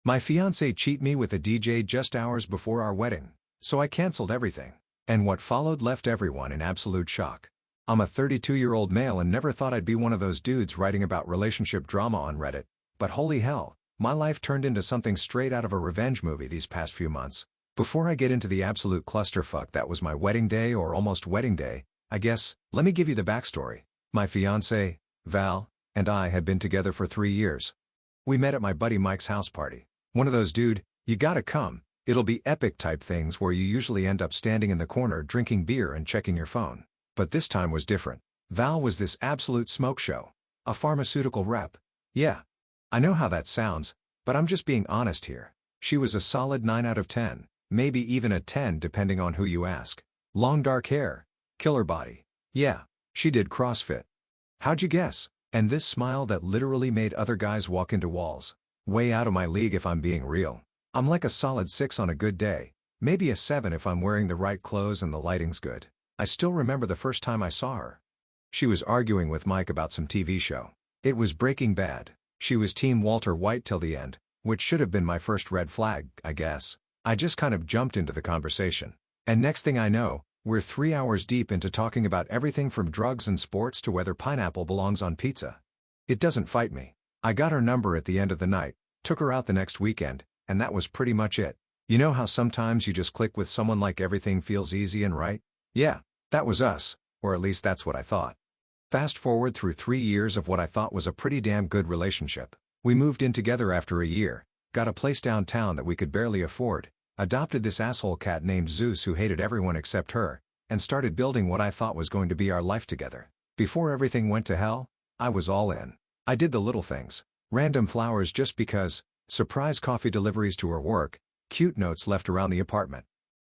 My fiancé cheated me with a DJ just hours before our wedding, so I canceled everything. And what followed left everyone in absolute shock. I'm a 32-year-old male and never thought I'd be one of those dudes writing about relationship drama on Reddit, but holy hell, my life turned into something straight out of a revenge movie these past few months. Before I get into the absolute clusterfuck that was my wedding day or almost wedding day, I guess, let me give you the backstory. My fiancé, Val, and I had been together for 3 years. We met at my buddy Mike's house party. One of those dude, you gotta come, it'll be epic type things where you usually end up standing in the corner drinking beer and checking your phone. But this time was different. Val was this absolute smoke show. A pharmaceutical rep. Yeah. I know how that sounds, but I'm just being honest here. She was a solid 9 out of 10, maybe even a 10 depending on who you ask. Long dark hair. Killer body. Yeah. She did CrossFit. How'd you guess? And this smile that literally made other guys walk into walls. Way out of my league if I'm being real. I'm like a solid 6 on a good day, maybe a 7 if I'm wearing the right clothes and the lighting's good. I still remember the first time I saw her. She was arguing with Mike about some TV show. It was Breaking Bad. She was Team Walter White till the end, which should have been my first red flag, I guess. I just kind of jumped into the conversation. And next thing I know, we're 3 hours deep into talking about everything from drugs and sports to whether pineapple belongs on pizza. It doesn't fight me. I got her number at the end of the night, took her out the next weekend, and that was pretty much it. You know how sometimes you just click with someone like everything feels easy and right? Yeah, that was us, or at least that's what I thought. Fast forward through 3 years of what I thought was a pretty damn good relationship. We moved in together after a year, got a place downtown that we could barely afford, adopted this asshole cat named Zeus who hated everyone except her, and started building what I thought was going to be our life together. Before everything went to hell, I was all in. I did the little things. Random flowers just because, surprise coffee deliveries to her work, cute notes left around the apartment.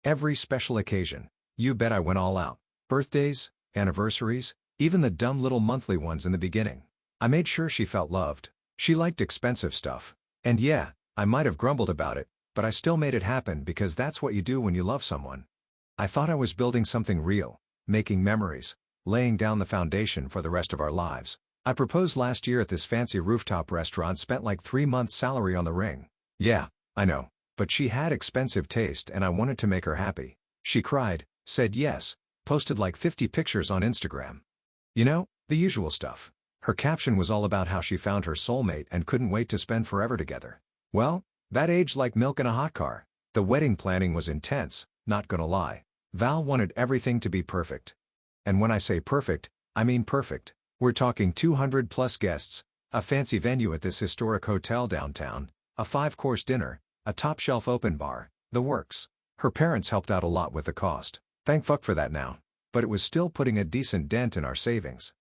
Every special occasion, you bet I went all out. Birthdays, anniversaries, even the dumb little monthly ones in the beginning. I made sure she felt loved. She liked expensive stuff. And yeah, I might have grumbled about it, but I still made it happen because that's what you do when you love someone. I thought I was building something real, making memories, laying down the foundation for the rest of our lives. I proposed last year at this fancy rooftop restaurant, spent like 3 months' salary on the ring. Yeah, I know. But she had expensive taste and I wanted to make her happy. She cried, said yes, posted like 50 pictures on Instagram. You know, the usual stuff. Her caption was all about how she found her soulmate and couldn't wait to spend forever together. Well, that aged like milk in a hot car. The wedding planning was intense, not gonna lie. Val wanted everything to be perfect. And when I say perfect, I mean perfect. We're talking 200 plus guests, a fancy venue at this historic hotel downtown, a 5-course dinner, a top-shelf open bar, the works. Her parents helped out a lot with the cost. Thank fuck for that now. But it was still putting a decent dent in our savings.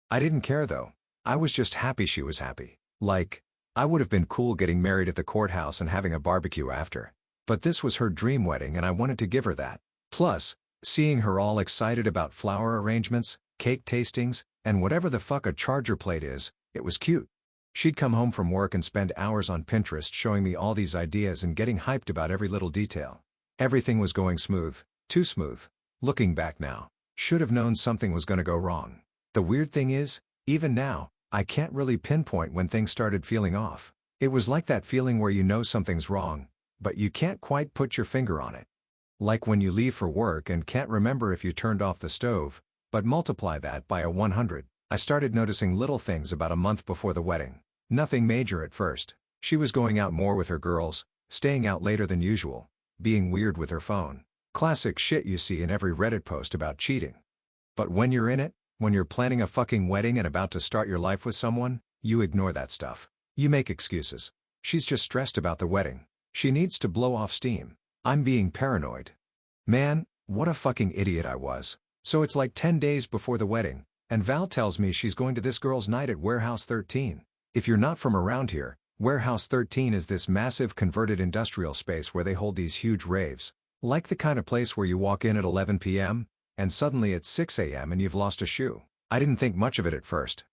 I didn't care though. I was just happy she was happy. Like, I would have been cool getting married at the courthouse and having a barbecue after. But this was her dream wedding and I wanted to give her that. Plus, seeing her all excited about flower arrangements, cake tastings, and whatever the fuck a charger plate is, it was cute. She'd come home from work and spend hours on Pinterest showing me all these ideas and getting hyped about every little detail. Everything was going smooth, too smooth. Looking back now, should have known something was gonna go wrong. The weird thing is, even now, I can't really pinpoint when things started feeling off. It was like that feeling where you know something's wrong, but you can't quite put your finger on it. Like when you leave for work and can't remember if you turned off the stove, but multiply that by a 100. I started noticing little things about a month before the wedding. Nothing major at first. She was going out more with her girls, staying out later than usual, being weird with her phone. Classic shit you see in every Reddit post about cheating. But when you're in it, when you're planning a fucking wedding and about to start your life with someone, you ignore that stuff. You make excuses. She's just stressed about the wedding. She needs to blow off steam. I'm being paranoid. Man, what a fucking idiot I was. So it's like 10 days before the wedding, and Val tells me she's going to this girl's night at Warehouse 13. If you're not from around here, Warehouse 13 is this massive converted industrial space where they hold these huge raves. Like the kind of place where you walk in at 11 p.m., and suddenly it's 6 a.m. and you've lost a shoe. I didn't think much of it at first.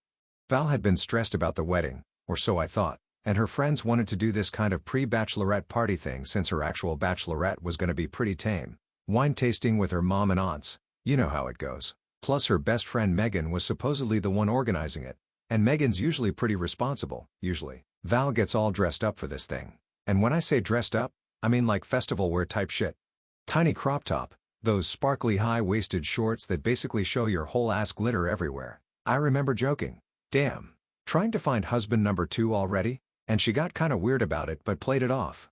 Val had been stressed about the wedding, or so I thought, and her friends wanted to do this kind of pre-bachelorette party thing since her actual bachelorette was going to be pretty tame. Wine tasting with her mom and aunts. You know how it goes. Plus her best friend Megan was supposedly the one organizing it. And Megan's usually pretty responsible, usually. Val gets all dressed up for this thing. And when I say dressed up, I mean like festival wear type shit. Tiny crop top, those sparkly high-waisted shorts that basically show your whole ass glitter everywhere. I remember joking, "Damn. Trying to find husband number 2 already?" And she got kinda weird about it but played it off.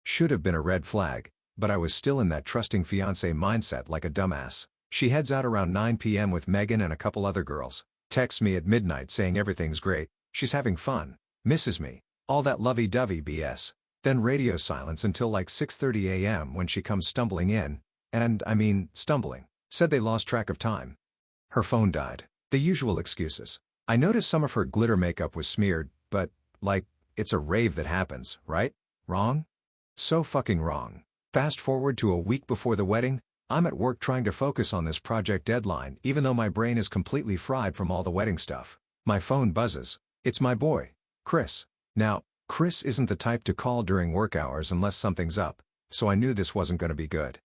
Should have been a red flag, but I was still in that trusting fiancé mindset like a dumbass. She heads out around 9 p.m. with Megan and a couple other girls. Texts me at midnight saying everything's great, she's having fun, misses me, all that lovey-dovey BS. Then radio silence until like 6:30 a.m. when she comes stumbling in, and I mean, stumbling. Said they lost track of time. Her phone died. The usual excuses. I noticed some of her glitter makeup was smeared, but, like, it's a rave that happens, right? Wrong? So fucking wrong. Fast forward to a week before the wedding, I'm at work trying to focus on this project deadline even though my brain is completely fried from all the wedding stuff. My phone buzzes. It's my boy, Chris. Now, Chris isn't the type to call during work hours unless something's up, so I knew this wasn't gonna be good.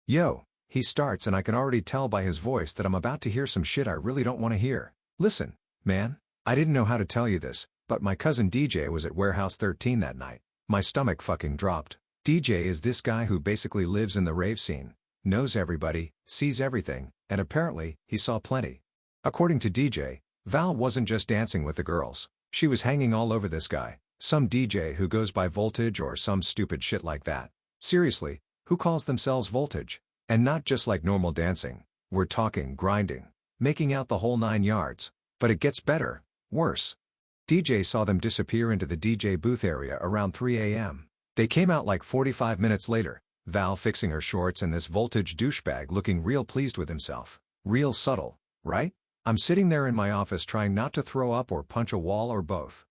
"Yo," he starts, and I can already tell by his voice that I'm about to hear some shit I really don't want to hear. "Listen, man, I didn't know how to tell you this, but my cousin DJ was at Warehouse 13 that night." My stomach fucking dropped. DJ is this guy who basically lives in the rave scene, knows everybody, sees everything, and apparently, he saw plenty. According to DJ, Val wasn't just dancing with the girls. She was hanging all over this guy, some DJ who goes by Voltage or some stupid shit like that. Seriously, who calls themselves Voltage? And not just like normal dancing. We're talking grinding, making out the whole 9 yards. But it gets better, worse. DJ saw them disappear into the DJ booth area around 3 a.m. They came out like 45 minutes later, Val fixing her shorts and this Voltage douchebag looking real pleased with himself. Real subtle, right? I'm sitting there in my office trying not to throw up or punch a wall or both.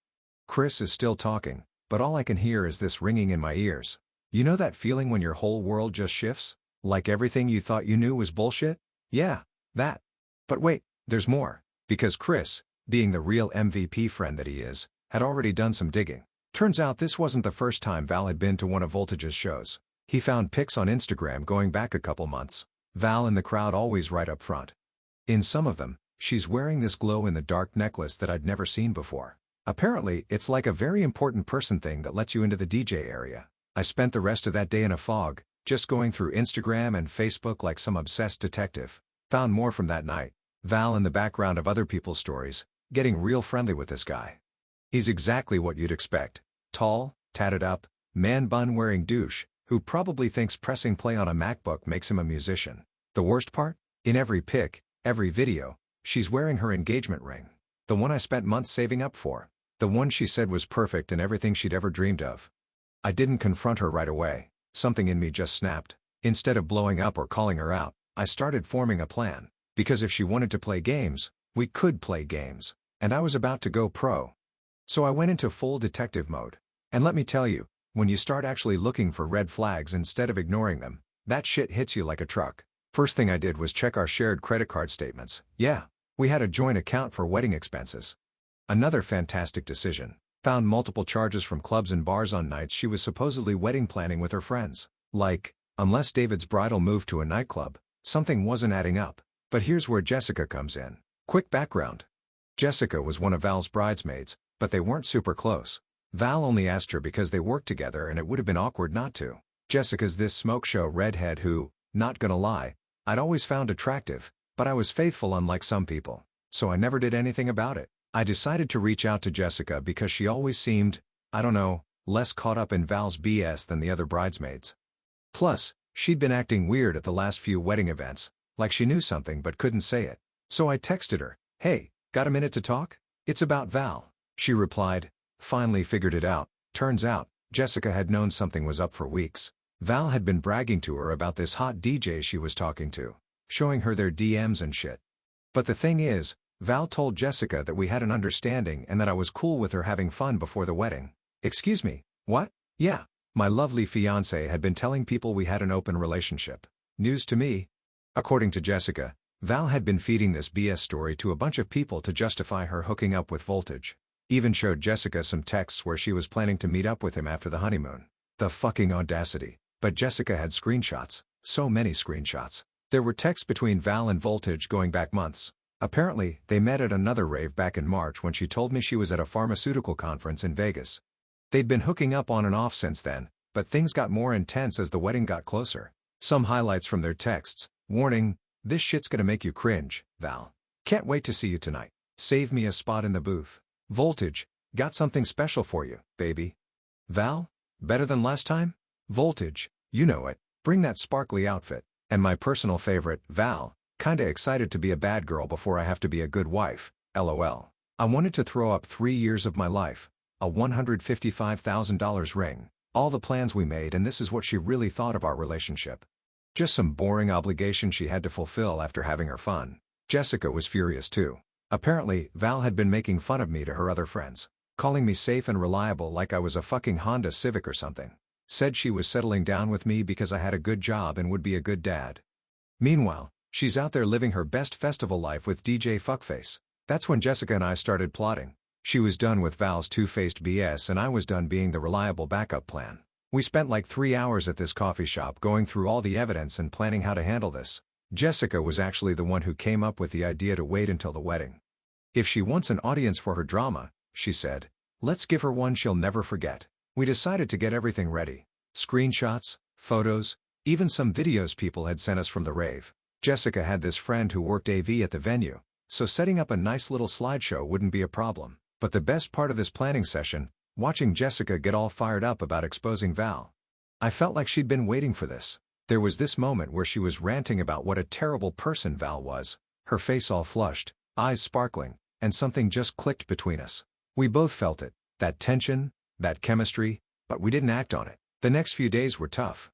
Chris is still talking, but all I can hear is this ringing in my ears. You know that feeling when your whole world just shifts? Like everything you thought you knew was bullshit? Yeah, that. But wait, there's more. Because Chris, being the real MVP friend that he is, had already done some digging. Turns out this wasn't the first time Val had been to one of Voltage's shows. He found pics on Instagram going back a couple months. Val in the crowd always right up front. In some of them, she's wearing this glow-in-the-dark necklace that I'd never seen before. Apparently, it's like a very important person thing that lets you into the DJ area. I spent the rest of that day in a fog, just going through Instagram and Facebook like some obsessed detective. Found more from that night. Val in the background of other people's stories, getting real friendly with this guy. He's exactly what you'd expect. Tall, tatted up, man bun wearing douche, who probably thinks pressing play on a MacBook makes him a musician. The worst part? In every pic, every video, she's wearing her engagement ring. The one I spent months saving up for. The one she said was perfect and everything she'd ever dreamed of. I didn't confront her right away. Something in me just snapped. Instead of blowing up or calling her out, I started forming a plan. Because if she wanted to play games, we could play games. And I was about to go pro. So I went into full detective mode. And let me tell you, when you start actually looking for red flags instead of ignoring them, that shit hits you like a truck. First thing I did was check our shared credit card statements. Yeah, we had a joint account for wedding expenses. Another fantastic decision. Found multiple charges from clubs and bars on nights she was supposedly wedding planning with her friends. Like, unless David's bridal moved to a nightclub, something wasn't adding up. But here's where Jessica comes in. Quick background. Jessica was one of Val's bridesmaids, but they weren't super close. Val only asked her because they worked together and it would have been awkward not to. Jessica's this smoke show redhead who, not gonna lie, I'd always found attractive, but I was faithful unlike some people. So I never did anything about it. I decided to reach out to Jessica because she always seemed, I don't know, less caught up in Val's BS than the other bridesmaids. Plus, she'd been acting weird at the last few wedding events, like she knew something but couldn't say it. So I texted her, "Hey, got a minute to talk? It's about Val." She replied, "Finally figured it out." Turns out, Jessica had known something was up for weeks. Val had been bragging to her about this hot DJ she was talking to, showing her their DMs and shit. But the thing is, Val told Jessica that we had an understanding and that I was cool with her having fun before the wedding. Excuse me, what? Yeah, my lovely fiancé had been telling people we had an open relationship. News to me. According to Jessica, Val had been feeding this BS story to a bunch of people to justify her hooking up with Voltage. Even showed Jessica some texts where she was planning to meet up with him after the honeymoon. The fucking audacity. But Jessica had screenshots. So many screenshots. There were texts between Val and Voltage going back months. Apparently, they met at another rave back in March when she told me she was at a pharmaceutical conference in Vegas. They'd been hooking up on and off since then, but things got more intense as the wedding got closer. Some highlights from their texts: warning, this shit's gonna make you cringe, Val. Can't wait to see you tonight. Save me a spot in the booth. Voltage, got something special for you, baby. Val, better than last time? Voltage, you know it, bring that sparkly outfit. And my personal favorite, Val, kinda excited to be a bad girl before I have to be a good wife, lol. I wanted to throw up 3 years of my life, a $155,000 ring, all the plans we made, and this is what she really thought of our relationship. Just some boring obligation she had to fulfill after having her fun. Jessica was furious too. Apparently, Val had been making fun of me to her other friends, calling me safe and reliable like I was a fucking Honda Civic or something. Said she was settling down with me because I had a good job and would be a good dad. Meanwhile, she's out there living her best festival life with DJ Fuckface. That's when Jessica and I started plotting. She was done with Val's two-faced BS and I was done being the reliable backup plan. We spent like 3 hours at this coffee shop going through all the evidence and planning how to handle this. Jessica was actually the one who came up with the idea to wait until the wedding. If she wants an audience for her drama, she said, let's give her one she'll never forget. We decided to get everything ready. Screenshots, photos, even some videos people had sent us from the rave. Jessica had this friend who worked AV at the venue, so setting up a nice little slideshow wouldn't be a problem. But the best part of this planning session, watching Jessica get all fired up about exposing Val. I felt like she'd been waiting for this. There was this moment where she was ranting about what a terrible person Val was, her face all flushed, eyes sparkling, and something just clicked between us. We both felt it, that tension, that chemistry, but we didn't act on it. The next few days were tough.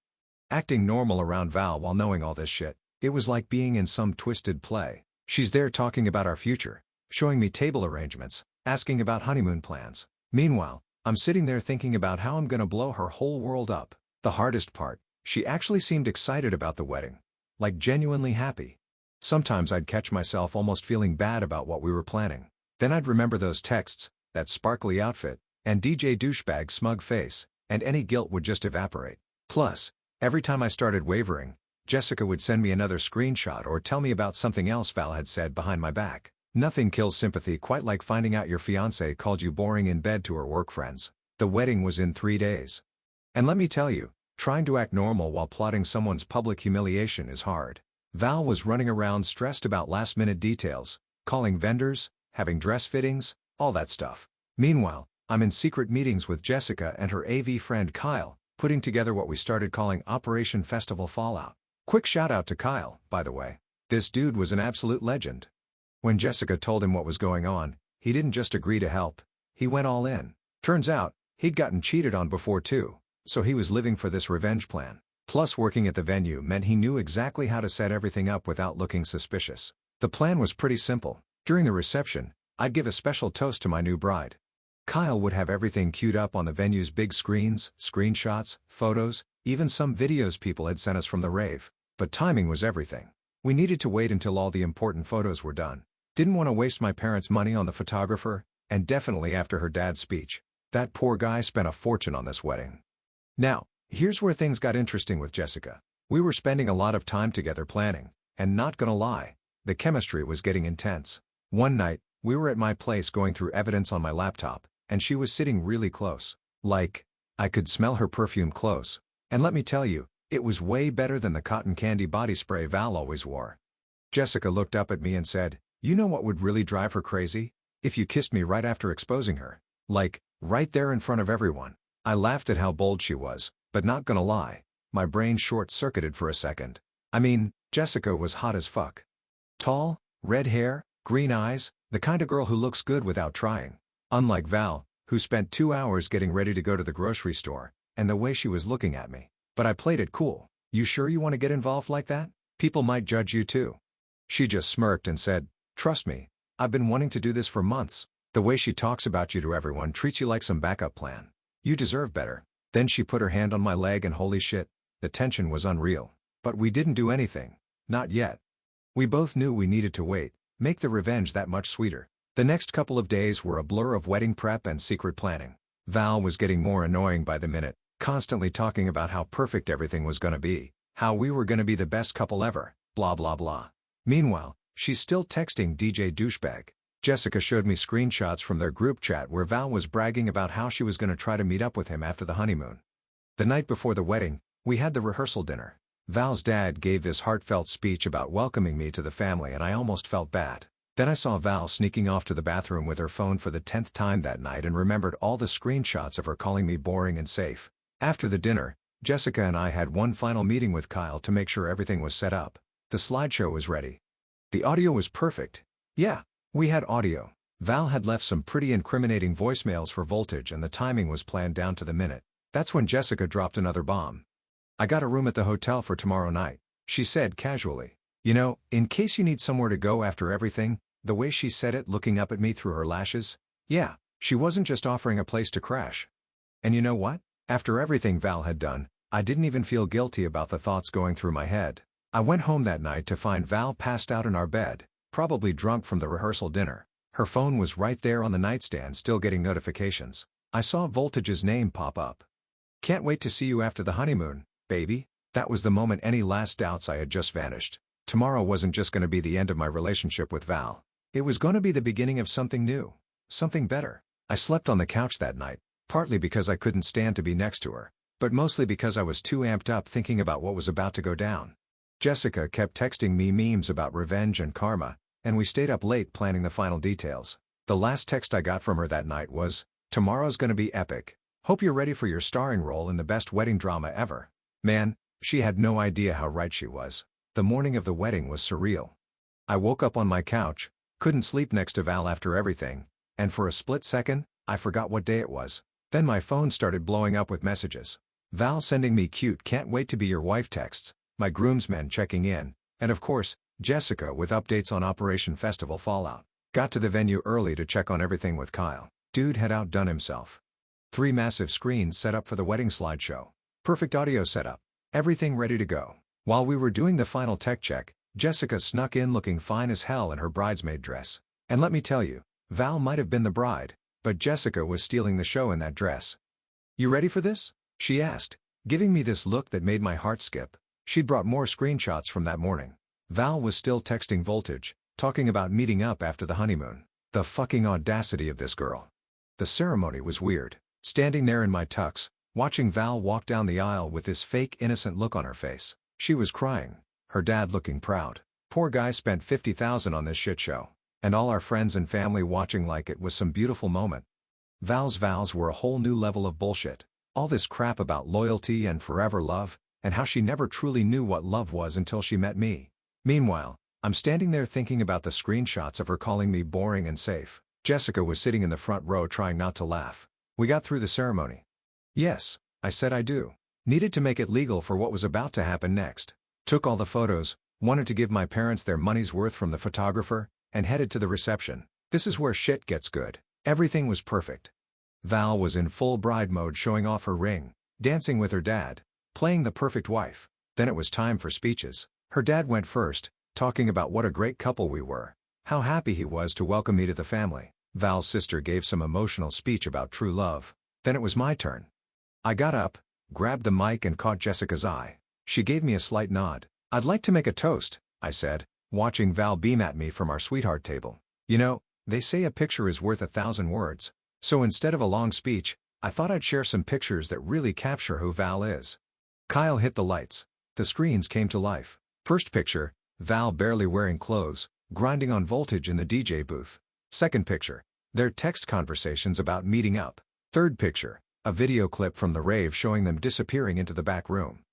Acting normal around Val while knowing all this shit, it was like being in some twisted play. She's there talking about our future, showing me table arrangements, asking about honeymoon plans. Meanwhile, I'm sitting there thinking about how I'm gonna blow her whole world up. The hardest part, she actually seemed excited about the wedding. Like genuinely happy. Sometimes I'd catch myself almost feeling bad about what we were planning. Then I'd remember those texts, that sparkly outfit, and DJ Douchebag's smug face, and any guilt would just evaporate. Plus, every time I started wavering, Jessica would send me another screenshot or tell me about something else Val had said behind my back. Nothing kills sympathy quite like finding out your fiancé called you boring in bed to her work friends. The wedding was in 3 days. And let me tell you, trying to act normal while plotting someone's public humiliation is hard. Val was running around stressed about last-minute details, calling vendors, having dress fittings, all that stuff. Meanwhile, I'm in secret meetings with Jessica and her AV friend Kyle, putting together what we started calling Operation Festival Fallout. Quick shout out to Kyle, by the way. This dude was an absolute legend. When Jessica told him what was going on, he didn't just agree to help, he went all in. Turns out, he'd gotten cheated on before too, so he was living for this revenge plan. Plus, working at the venue meant he knew exactly how to set everything up without looking suspicious. The plan was pretty simple. During the reception, I'd give a special toast to my new bride. Kyle would have everything queued up on the venue's big screens, screenshots, photos, even some videos people had sent us from the rave. But timing was everything. We needed to wait until all the important photos were done. Didn't want to waste my parents' money on the photographer, and definitely after her dad's speech. That poor guy spent a fortune on this wedding. Now, here's where things got interesting with Jessica. We were spending a lot of time together planning, and not gonna lie, the chemistry was getting intense. One night, we were at my place going through evidence on my laptop, and she was sitting really close. Like, I could smell her perfume close. And let me tell you, it was way better than the cotton candy body spray Val always wore. Jessica looked up at me and said, "You know what would really drive her crazy? If you kissed me right after exposing her. Like, right there in front of everyone." I laughed at how bold she was, but not gonna lie, my brain short-circuited for a second. I mean, Jessica was hot as fuck. Tall, red hair, green eyes, the kind of girl who looks good without trying. Unlike Val, who spent 2 hours getting ready to go to the grocery store, and the way she was looking at me. But I played it cool. "You sure you want to get involved like that? People might judge you too." She just smirked and said, "Trust me, I've been wanting to do this for months. The way she talks about you to everyone treats you like some backup plan. You deserve better." Then she put her hand on my leg and holy shit, the tension was unreal. But we didn't do anything. Not yet. We both knew we needed to wait, make the revenge that much sweeter. The next couple of days were a blur of wedding prep and secret planning. Val was getting more annoying by the minute, constantly talking about how perfect everything was gonna be, how we were gonna be the best couple ever, blah blah blah. Meanwhile, she's still texting DJ Douchebag. Jessica showed me screenshots from their group chat where Val was bragging about how she was going to try to meet up with him after the honeymoon. The night before the wedding, we had the rehearsal dinner. Val's dad gave this heartfelt speech about welcoming me to the family and I almost felt bad. Then I saw Val sneaking off to the bathroom with her phone for the 10th time that night and remembered all the screenshots of her calling me boring and safe. After the dinner, Jessica and I had one final meeting with Kyle to make sure everything was set up. The slideshow was ready. The audio was perfect. Yeah, we had audio. Val had left some pretty incriminating voicemails for Voltage and the timing was planned down to the minute. That's when Jessica dropped another bomb. "I got a room at the hotel for tomorrow night," she said casually. "You know, in case you need somewhere to go after everything." The way she said it, looking up at me through her lashes. Yeah, she wasn't just offering a place to crash. And you know what? After everything Val had done, I didn't even feel guilty about the thoughts going through my head. I went home that night to find Val passed out in our bed, probably drunk from the rehearsal dinner. Her phone was right there on the nightstand, still getting notifications. I saw Voltage's name pop up. "Can't wait to see you after the honeymoon, baby." That was the moment any last doubts I had just vanished. Tomorrow wasn't just going to be the end of my relationship with Val. It was going to be the beginning of something new. Something better. I slept on the couch that night, partly because I couldn't stand to be next to her, but mostly because I was too amped up thinking about what was about to go down. Jessica kept texting me memes about revenge and karma, and we stayed up late planning the final details. The last text I got from her that night was, "Tomorrow's gonna be epic. Hope you're ready for your starring role in the best wedding drama ever." Man, she had no idea how right she was. The morning of the wedding was surreal. I woke up on my couch, couldn't sleep next to Val after everything, and for a split second, I forgot what day it was. Then my phone started blowing up with messages. Val sending me cute "can't wait to be your wife" texts, my groomsmen checking in, and of course, Jessica with updates on Operation Festival Fallout. Got to the venue early to check on everything with Kyle. Dude had outdone himself. 3 massive screens set up for the wedding slideshow. Perfect audio setup. Everything ready to go. While we were doing the final tech check, Jessica snuck in looking fine as hell in her bridesmaid dress. And let me tell you, Val might have been the bride, but Jessica was stealing the show in that dress. "You ready for this?" she asked, giving me this look that made my heart skip. She'd brought more screenshots from that morning. Val was still texting Voltage, talking about meeting up after the honeymoon. The fucking audacity of this girl. The ceremony was weird. Standing there in my tux, watching Val walk down the aisle with this fake innocent look on her face. She was crying. Her dad looking proud. Poor guy spent $50,000 on this shit show. And all our friends and family watching like it was some beautiful moment. Val's vows were a whole new level of bullshit. All this crap about loyalty and forever love, and how she never truly knew what love was until she met me. Meanwhile, I'm standing there thinking about the screenshots of her calling me boring and safe. Jessica was sitting in the front row trying not to laugh. "We got through the ceremony." "Yes," I said. "I do. Needed to make it legal for what was about to happen next. Took all the photos, wanted to give my parents their money's worth from the photographer, and headed to the reception. This is where shit gets good. Everything was perfect. Val was in full bride mode, showing off her ring, dancing with her dad, playing the perfect wife. Then it was time for speeches. Her dad went first, talking about what a great couple we were, how happy he was to welcome me to the family. Val's sister gave some emotional speech about true love. Then it was my turn. I got up, grabbed the mic and caught Jessica's eye. She gave me a slight nod. "I'd like to make a toast," I said, watching Val beam at me from our sweetheart table. You know, they say a picture is worth 1,000 words. So instead of a long speech, I thought I'd share some pictures that really capture who Val is. Kyle hit the lights. The screens came to life. First picture, Val barely wearing clothes, grinding on Voltage in the DJ booth. Second picture, their text conversations about meeting up. Third picture, a video clip from the rave showing them disappearing into the back room.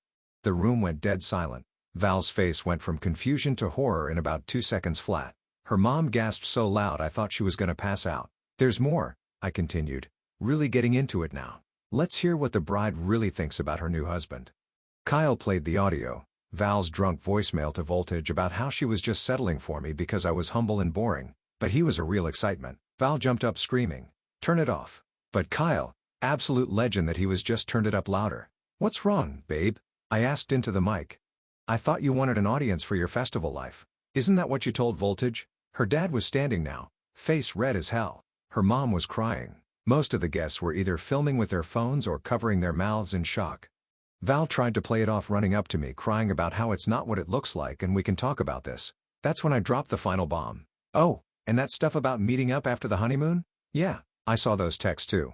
The room went dead silent. Val's face went from confusion to horror in about 2 seconds flat. Her mom gasped so loud I thought she was gonna pass out. "There's more," I continued, really getting into it now. "Let's hear what the bride really thinks about her new husband." Kyle played the audio, Val's drunk voicemail to Voltage about how she was just settling for me because I was humble and boring, but he was a real excitement. Val jumped up screaming, "Turn it off." But Kyle, absolute legend that he was, just turned it up louder. "What's wrong, babe?" I asked into the mic. "I thought you wanted an audience for your festival life. Isn't that what you told Voltage?" Her dad was standing now, face red as hell. Her mom was crying. Most of the guests were either filming with their phones or covering their mouths in shock. Val tried to play it off, running up to me crying about how it's not what it looks like and we can talk about this. That's when I dropped the final bomb. "Oh, And that stuff about meeting up after the honeymoon? Yeah, I saw those texts too.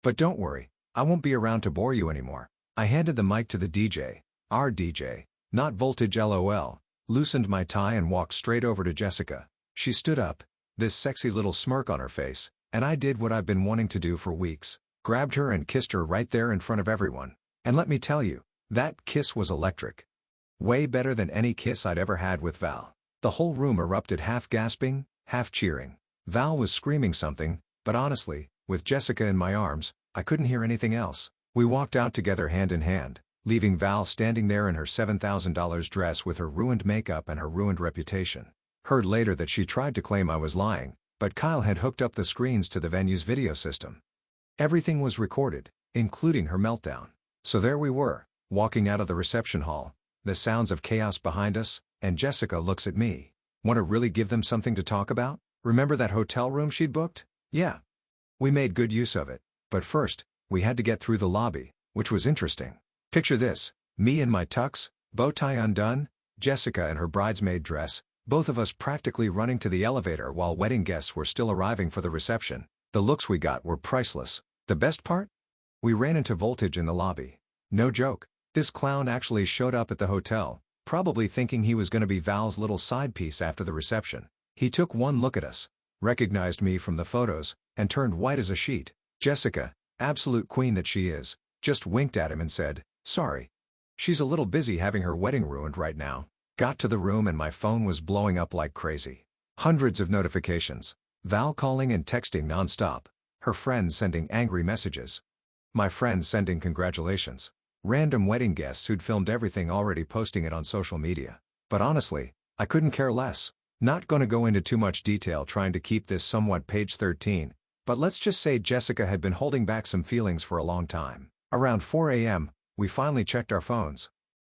But don't worry, I won't be around to bore you anymore. I handed the mic to the DJ, our DJ, not Voltage LOL, loosened my tie and walked straight over to Jessica. She stood up, this sexy little smirk on her face, and I did what I've been wanting to do for weeks, grabbed her and kissed her right there in front of everyone. And let me tell you, that kiss was electric. Way better than any kiss I'd ever had with Val. The whole room erupted, half gasping, half cheering. Val was screaming something, but honestly, with Jessica in my arms, I couldn't hear anything else. We walked out together hand in hand, leaving Val standing there in her $7,000 dress with her ruined makeup and her ruined reputation. Heard later that she tried to claim I was lying, but Kyle had hooked up the screens to the venue's video system. Everything was recorded, including her meltdown. So there we were, walking out of the reception hall, the sounds of chaos behind us, and Jessica looks at me. Want to really give them something to talk about? Remember that hotel room she'd booked? Yeah. We made good use of it. But first, we had to get through the lobby, which was interesting. Picture this, me in my tux, bow tie undone, Jessica in her bridesmaid dress, both of us practically running to the elevator while wedding guests were still arriving for the reception. The looks we got were priceless. The best part? We ran into Voltage in the lobby. No joke, this clown actually showed up at the hotel, probably thinking he was going to be Val's little side piece after the reception. He took one look at us, recognized me from the photos, and turned white as a sheet. Jessica, absolute queen that she is, just winked at him and said, "Sorry. She's a little busy having her wedding ruined right now." Got to the room and my phone was blowing up like crazy. Hundreds of notifications. Val calling and texting non-stop. Her friends sending angry messages. My friends sending congratulations. Random wedding guests who'd filmed everything already posting it on social media. But honestly, I couldn't care less. Not gonna go into too much detail trying to keep this somewhat page 13, but let's just say Jessica had been holding back some feelings for a long time. Around 4 a.m., we finally checked our phones.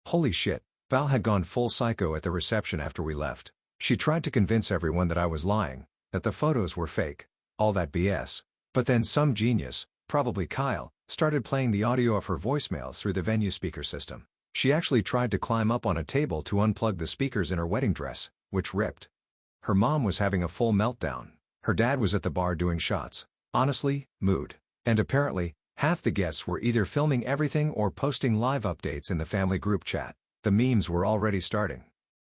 Holy shit, Val had gone full psycho at the reception after we left. She tried to convince everyone that I was lying, that the photos were fake, all that BS. But then some genius, probably Kyle, started playing the audio of her voicemails through the venue speaker system. She actually tried to climb up on a table to unplug the speakers in her wedding dress, which ripped. Her mom was having a full meltdown. Her dad was at the bar doing shots. Honestly, mood. And apparently, half the guests were either filming everything or posting live updates in the family group chat. The memes were already starting.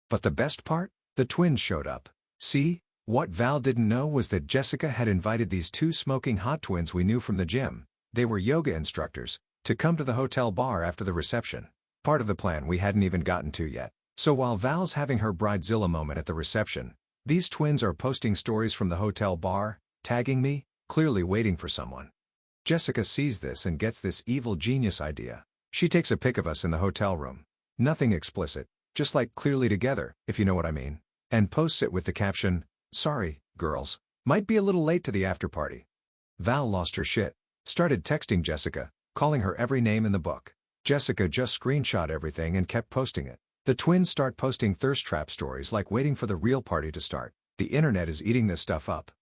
But the best part? The twins showed up. See, what Val didn't know was that Jessica had invited these two smoking hot twins we knew from the gym. They were yoga instructors, to come to the hotel bar after the reception. Part of the plan we hadn't even gotten to yet. So while Val's having her bridezilla moment at the reception, these twins are posting stories from the hotel bar, tagging me, clearly waiting for someone. Jessica sees this and gets this evil genius idea. She takes a pic of us in the hotel room. Nothing explicit, just like clearly together, if you know what I mean. And posts it with the caption, "Sorry, girls, might be a little late to the after party." Val lost her shit. Started texting Jessica, calling her every name in the book. Jessica just screenshot everything and kept posting it. The twins start posting thirst trap stories like waiting for the real party to start. The internet is eating this stuff up.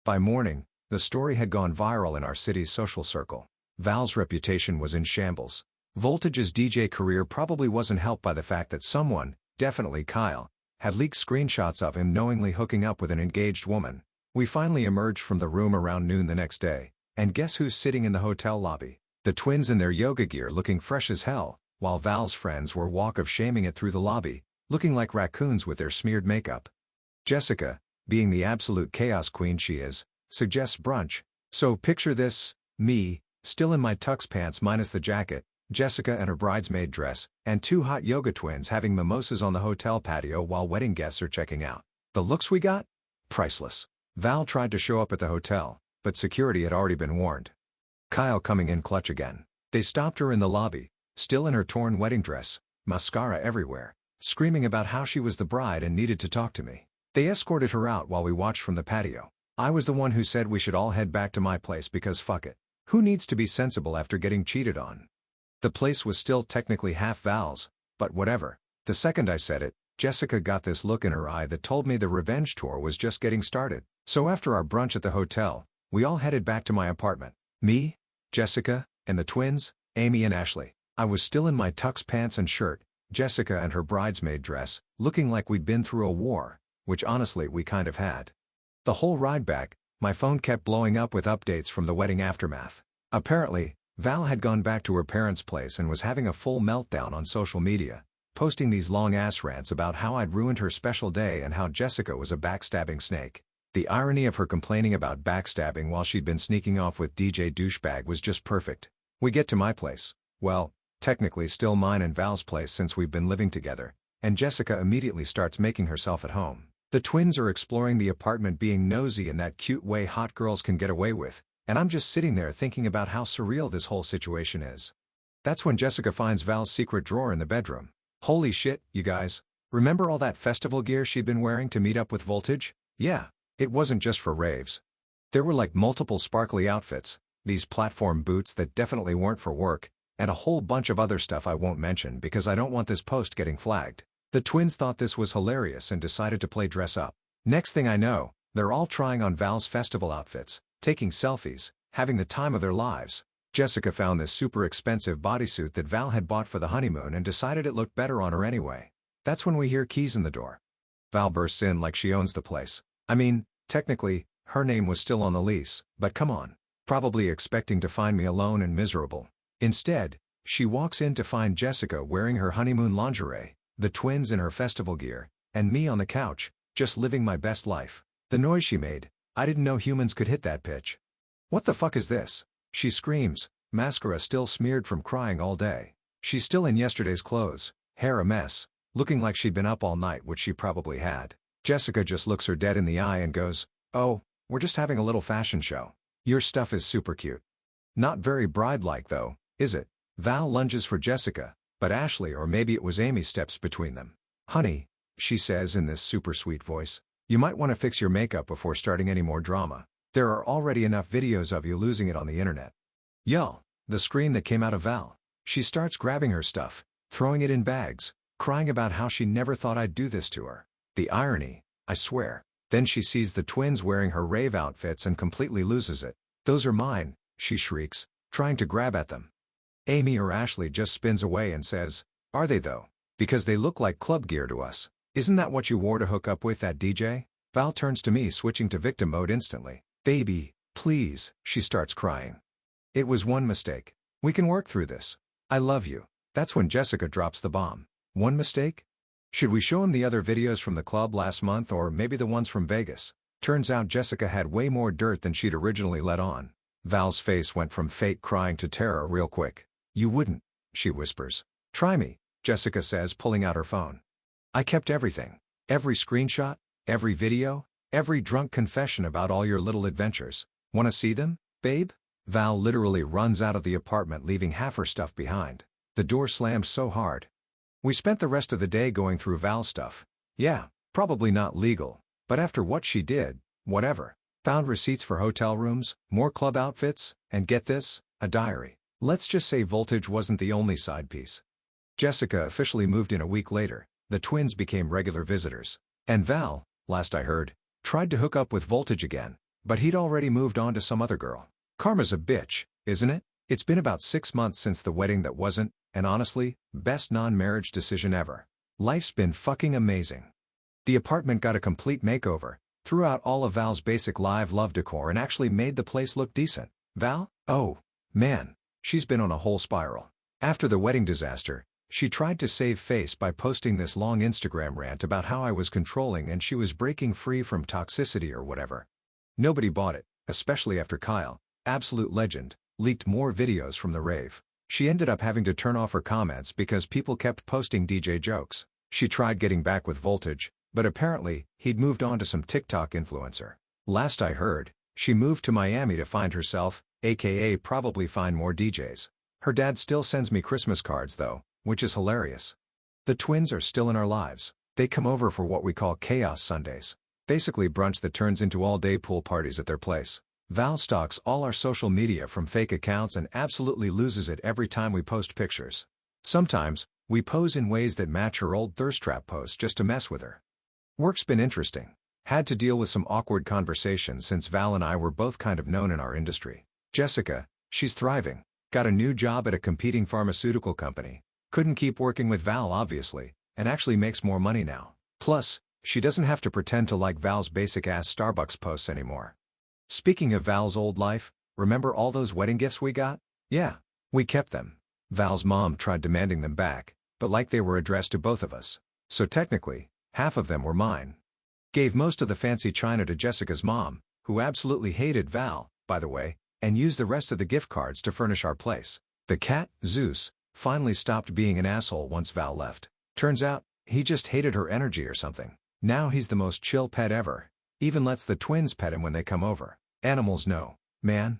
By morning, the story had gone viral in our city's social circle. Val's reputation was in shambles. Voltage's DJ career probably wasn't helped by the fact that someone, definitely Kyle, had leaked screenshots of him knowingly hooking up with an engaged woman. We finally emerged from the room around noon the next day, and guess who's sitting in the hotel lobby? The twins in their yoga gear looking fresh as hell, while Val's friends were walk of shaming it through the lobby, looking like raccoons with their smeared makeup. Jessica, being the absolute chaos queen she is, suggests brunch. So picture this, me, still in my tux pants minus the jacket, Jessica and her bridesmaid dress, and two hot yoga twins having mimosas on the hotel patio while wedding guests are checking out. The looks we got? Priceless. Val tried to show up at the hotel, but security had already been warned. Kyle coming in clutch again. They stopped her in the lobby, still in her torn wedding dress, mascara everywhere, screaming about how she was the bride and needed to talk to me. They escorted her out while we watched from the patio. I was the one who said we should all head back to my place because fuck it. Who needs to be sensible after getting cheated on? The place was still technically half Val's, but whatever. The second I said it, Jessica got this look in her eye that told me the revenge tour was just getting started. So after our brunch at the hotel, we all headed back to my apartment. Me, Jessica, and the twins, Amy and Ashley. I was still in my tux pants and shirt, Jessica and her bridesmaid dress, looking like we'd been through a war, which honestly we kind of had. The whole ride back, my phone kept blowing up with updates from the wedding aftermath. Apparently, Val had gone back to her parents' place and was having a full meltdown on social media, posting these long-ass rants about how I'd ruined her special day and how Jessica was a backstabbing snake. The irony of her complaining about backstabbing while she'd been sneaking off with DJ douchebag was just perfect. We get to my place. Well, technically still mine and Val's place since we've been living together, and Jessica immediately starts making herself at home. The twins are exploring the apartment, being nosy in that cute way hot girls can get away with, and I'm just sitting there thinking about how surreal this whole situation is. That's when Jessica finds Val's secret drawer in the bedroom. Holy shit, you guys. Remember all that festival gear she'd been wearing to meet up with Voltage? Yeah, it wasn't just for raves. There were like multiple sparkly outfits, these platform boots that definitely weren't for work, and a whole bunch of other stuff I won't mention because I don't want this post getting flagged. The twins thought this was hilarious and decided to play dress up. Next thing I know, they're all trying on Val's festival outfits, taking selfies, having the time of their lives. Jessica found this super expensive bodysuit that Val had bought for the honeymoon and decided it looked better on her anyway. That's when we hear keys in the door. Val bursts in like she owns the place. I mean, technically, her name was still on the lease, but come on. Probably expecting to find me alone and miserable. Instead, she walks in to find Jessica wearing her honeymoon lingerie, the twins in her festival gear, and me on the couch, just living my best life. The noise she made, I didn't know humans could hit that pitch. What the fuck is this? She screams, mascara still smeared from crying all day. She's still in yesterday's clothes, hair a mess, looking like she'd been up all night, which she probably had. Jessica just looks her dead in the eye and goes, "Oh, we're just having a little fashion show. Your stuff is super cute." Not very bride-like though, is it? Val lunges for Jessica, but Ashley, or maybe it was Amy, steps between them. "Honey," she says in this super sweet voice, "you might want to fix your makeup before starting any more drama. There are already enough videos of you losing it on the internet." Yull, the scream that came out of Val. She starts grabbing her stuff, throwing it in bags, crying about how she never thought I'd do this to her. The irony, I swear. Then she sees the twins wearing her rave outfits and completely loses it. "Those are mine," she shrieks, trying to grab at them. Amy or Ashley just spins away and says, "Are they though? Because they look like club gear to us. Isn't that what you wore to hook up with that DJ?" Val turns to me, switching to victim mode instantly. "Baby, please," she starts crying. "It was one mistake. We can work through this. I love you." That's when Jessica drops the bomb. One mistake? Should we show him the other videos from the club last month, or maybe the ones from Vegas? Turns out Jessica had way more dirt than she'd originally let on. Val's face went from fake crying to terror real quick. "You wouldn't," she whispers. "Try me," Jessica says, pulling out her phone. "I kept everything. Every screenshot, every video, every drunk confession about all your little adventures. Wanna see them, babe?" Val literally runs out of the apartment, leaving half her stuff behind. The door slams so hard. We spent the rest of the day going through Val's stuff. Yeah, probably not legal, but after what she did, whatever. Found receipts for hotel rooms, more club outfits, and get this, a diary. Let's just say Voltage wasn't the only side piece. Jessica officially moved in a week later. The twins became regular visitors. And Val, last I heard, tried to hook up with Voltage again, but he'd already moved on to some other girl. Karma's a bitch, isn't it? It's been about 6 months since the wedding that wasn't, and honestly, best non-marriage decision ever. Life's been fucking amazing. The apartment got a complete makeover, threw out all of Val's basic live love decor and actually made the place look decent. Val? Oh, man, she's been on a whole spiral. After the wedding disaster, she tried to save face by posting this long Instagram rant about how I was controlling and she was breaking free from toxicity or whatever. Nobody bought it, especially after Kyle, absolute legend, leaked more videos from the rave. She ended up having to turn off her comments because people kept posting DJ jokes. She tried getting back with Voltage, but apparently, he'd moved on to some TikTok influencer. Last I heard, she moved to Miami to find herself, aka probably find more DJs. Her dad still sends me Christmas cards though, which is hilarious. The twins are still in our lives. They come over for what we call Chaos Sundays. Basically brunch that turns into all-day pool parties at their place. Val stalks all our social media from fake accounts and absolutely loses it every time we post pictures. Sometimes, we pose in ways that match her old thirst trap posts just to mess with her. Work's been interesting. Had to deal with some awkward conversations since Val and I were both kind of known in our industry. Jessica, she's thriving. Got a new job at a competing pharmaceutical company. Couldn't keep working with Val obviously, and actually makes more money now. Plus, She doesn't have to pretend to like Val's basic-ass Starbucks posts anymore. Speaking of Val's old life, remember all those wedding gifts we got? Yeah. We kept them. Val's mom tried demanding them back, but like they were addressed to both of us. So technically, half of them were mine. Gave most of the fancy china to Jessica's mom, who absolutely hated Val, by the way, and used the rest of the gift cards to furnish our place. The cat, Zeus, finally stopped being an asshole once Val left. Turns out, he just hated her energy or something. Now he's the most chill pet ever. Even lets the twins pet him when they come over. Animals know, man.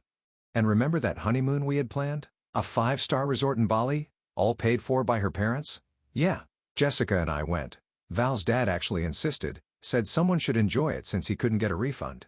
And remember that honeymoon we had planned? A 5-star resort in Bali, all paid for by her parents? Yeah. Jessica and I went. Val's dad actually insisted, said someone should enjoy it since he couldn't get a refund.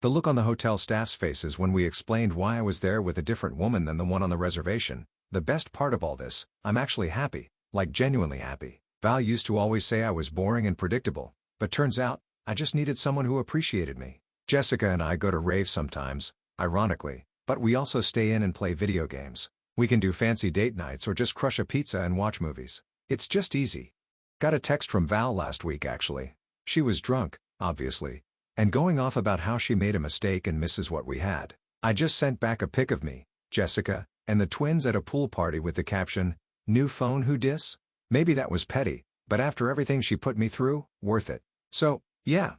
The look on the hotel staff's faces when we explained why I was there with a different woman than the one on the reservation. The best part of all this, I'm actually happy, like genuinely happy. Val used to always say I was boring and predictable, but turns out, I just needed someone who appreciated me. Jessica and I go to raves sometimes, ironically, but we also stay in and play video games. We can do fancy date nights or just crush a pizza and watch movies. It's just easy. Got a text from Val last week actually. She was drunk, obviously, and going off about how she made a mistake and misses what we had. I just sent back a pic of me, Jessica, and the twins at a pool party with the caption, "New phone who dis?" Maybe that was petty, but after everything she put me through, worth it. So, yeah.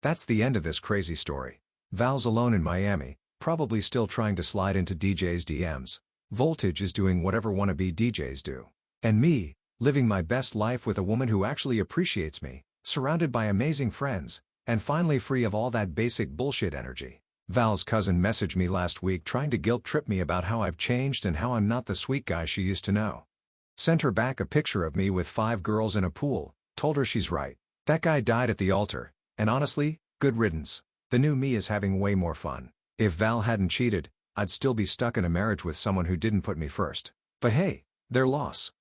That's the end of this crazy story. Val's alone in Miami, probably still trying to slide into DJ's DMs. Voltage is doing whatever wannabe DJs do. And me, living my best life with a woman who actually appreciates me, surrounded by amazing friends, and finally free of all that basic bullshit energy. Val's cousin messaged me last week trying to guilt-trip me about how I've changed and how I'm not the sweet guy she used to know. Sent her back a picture of me with 5 girls in a pool, told her she's right. That guy died at the altar, and honestly, good riddance. The new me is having way more fun. If Val hadn't cheated, I'd still be stuck in a marriage with someone who didn't put me first. But hey, their loss.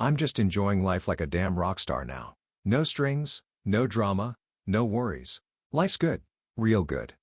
I'm just enjoying life like a damn rock star now. No strings, no drama, no worries. Life's good. Real good.